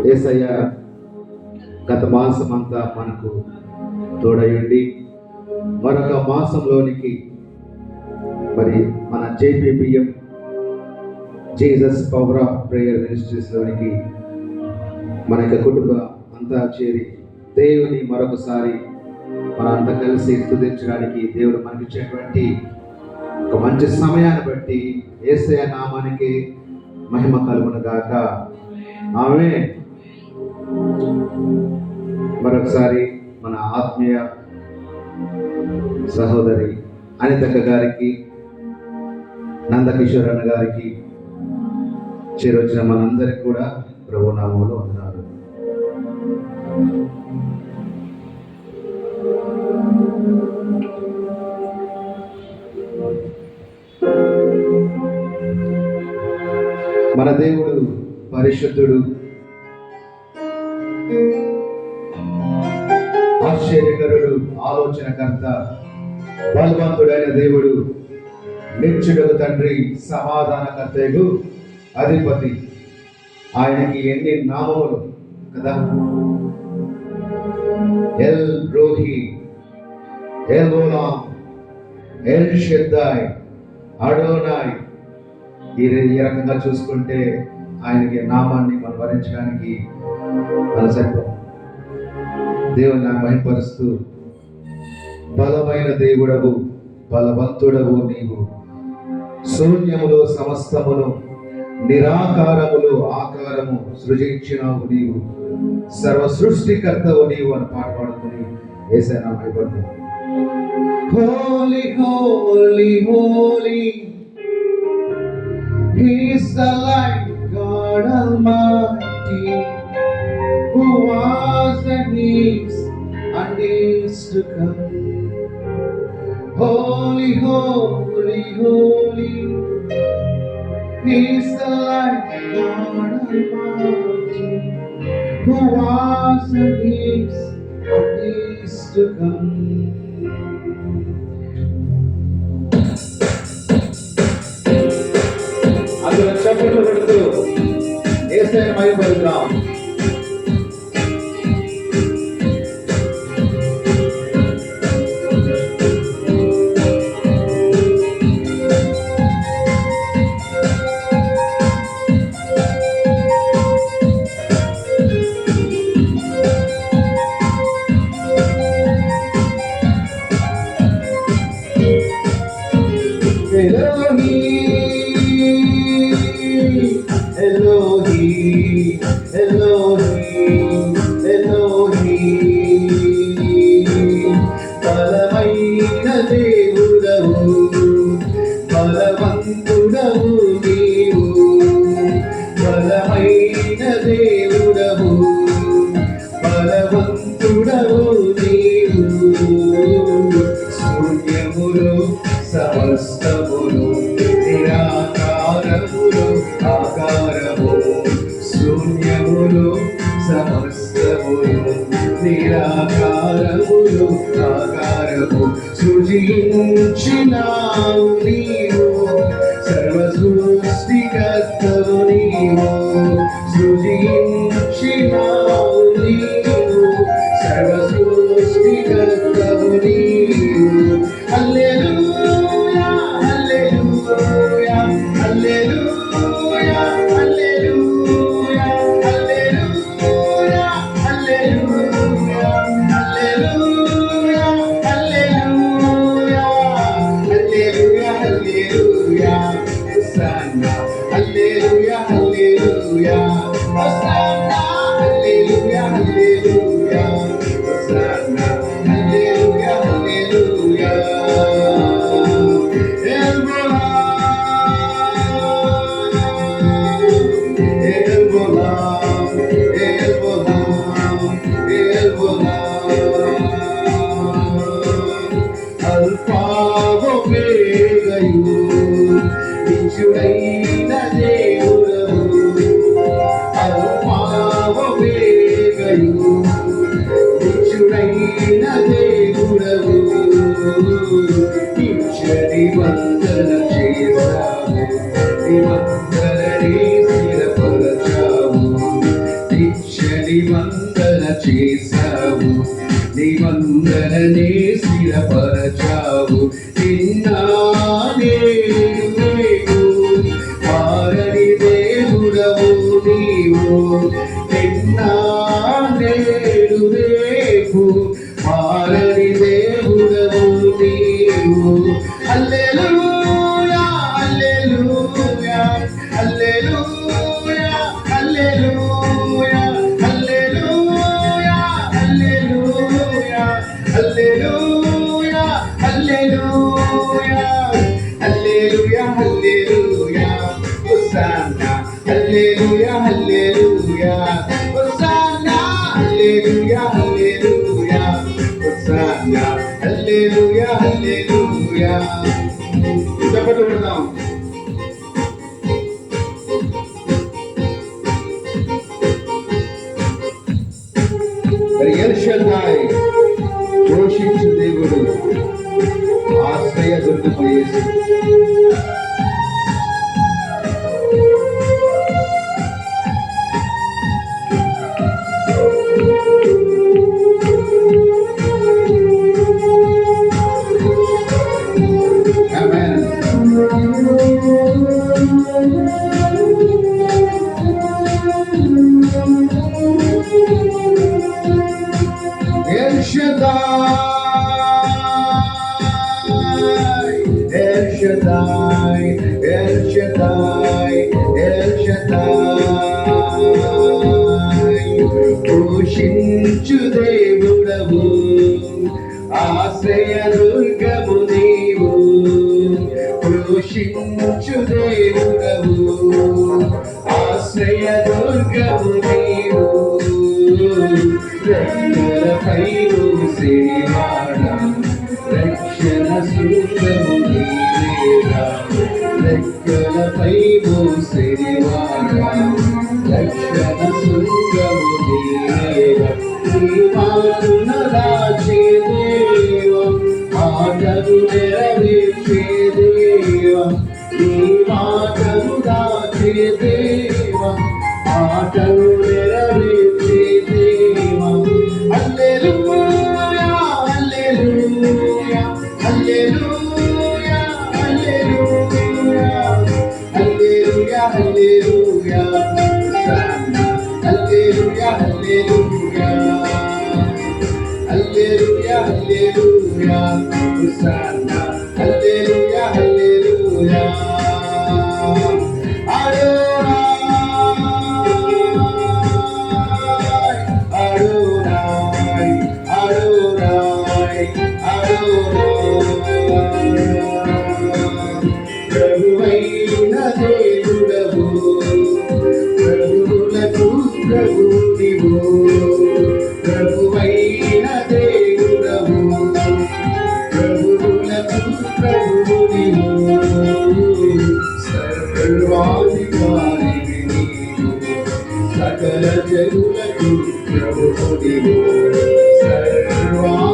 యేసయ్య గత మాసం అంతా మనకు తోడయుండి మరొక మాసంలోనికి మరి మన JPPM Jesus power of prayer మినిస్ట్రీస్లోనికి మన యొక్క కుటుంబం అంతా చేరి దేవుని మరొకసారి మనంతా కలిసి స్తుతించడానికి దేవుడు మనకిచ్చేటువంటి ఒక మంచి సమయాన్ని బట్టి యేసయ్య నామానికి మహిమ కలుగును గాక. ఆమేన్. మరొకసారి మన ఆత్మీయ సహోదరి అనితక్క గారికి, నందకిషోర్ అన్న గారికి, చేరొచ్చిన మనందరికి కూడా ప్రభు నామములో వందనాలు. మన దేవుడు పరిశుద్ధుడు, ఆశ్చర్యకరుడు, ఆలోచనకర్త, బలవంతుడైన దేవుడు, నిత్యుడగు తండ్రి, సమాధానకర్తయగు అధిపతి. ఆయనకి ఎన్ని నామములు కదా! ఎల్ రోహి, ఎల్ఓలాం, ఎల్ షెద్దాయ్, అడోనాయ్. ఈ రకంగా చూసుకుంటే ఆయనకి నామాన్ని మనం భరించడానికి మన సరిపోం. దేవుని నాకు మహిమపరుస్తూ, బలమైన దేవుడవు, బలవంతుడవు నీవు, శూన్యములో సమస్తమును, నిరాకారములో ఆకారము సృజించినావు నీవు, సర్వ సృష్టికర్తవు నీవు అని పాట పాడుకుని యేసయ్య నామమున మహిమపడతాం. Holi Holi Holi, He is the light, God Almighty, who was and is to come. Holy, holy, holy, He is the light, God Almighty, who was and is to come. అందులో చప్పట్లు పెడుతూ యేసయ్యను మహిమపరుద్దాం. Elohim, Elohim, Elohim, బలమైన దేవుడవు, బలవంతుడవు నీవు, బలమైన దేవుడవు, బలవంతుడవు నీవు, శూన్యములో సమస్తమును, నిరాకారములో ఆకారము, శూన్యములో సమస్తమును, నిరాకారములో ఆకారము సృజించినావు నీవు, సర్వ సృష్టికర్తవు నీవు, సృజించినావు నీవు, సర్వ సృష్టికర్తవు నీవు. Hallelujah, hallelujah, hallelujah, hallelujah, hallelujah, hallelujah, hallelujah, hallelujah, hallelujah, hosanna, hallelujah, hallelujah, hosanna, hallelujah, hallelujah, hosanna, hallelujah, హల్లెలూయా. నిత్యుడైన దేవుడవు, అల్పావేగయు, నిత్యుడైన దేవుడవు, నిత్య నిబంధన చేశావు, నిబంధనని స్థిరపరచావు, చేశావు, నిబంధననే స్థిరపరచావు. నిన్నానే మారని దేవుడవు నీవు, నిన్నానేడు రేపు మారని దేవుడవు నీవు. Hallelujah hallelujah hallelujah hallelujah hallelujah hallelujah hallelujah hallelujah hallelujah hallelujah hosanna hallelujah hallelujah hosanna hallelujah hallelujah hosanna hallelujah hallelujah. చప్పట్లు కొడదాం. ఎల్ షద్దాయ్ పోషించు దేవుడు, ఆశ్రయ దుర్గము యేసు. El Shaddai, El Shaddai, El Shaddai. పోషించు దేవుడవు, ఆశ్రయ దుర్గము నీవు. పోషించు దేవుడవు, ఆశ్రయ దుర్గము నీవు. రెక్కలపై ఊసేవాడా, రక్షణ సూత్రము నీవేగా. రెక్కలపై ఊసేవాడా, రక్షణ సూత్రము నీవేగా. నీ మాటను దాచే దేవా, మాటను నెరవేర్చే దేవా. నీ మాటను దాచే దేవా, మాటను నెరవేర్చే దేవా. హల్లెలూయా hallelujah hallelujah hallelujah hallelujah hallelujah hallelujah hallelujah hallelujah hallelujah hosanna hallelujah హల్లెలూయా. ప్రభువైన దేవుడవు, ప్రభువులకు ప్రభునివు. ప్రభువైన దేవుడవు, ప్రభువులకు ప్రభునివు. సర్వాధికారివి నీవు, సకల జనులకు ప్రభునివు. సర్వాధికారివి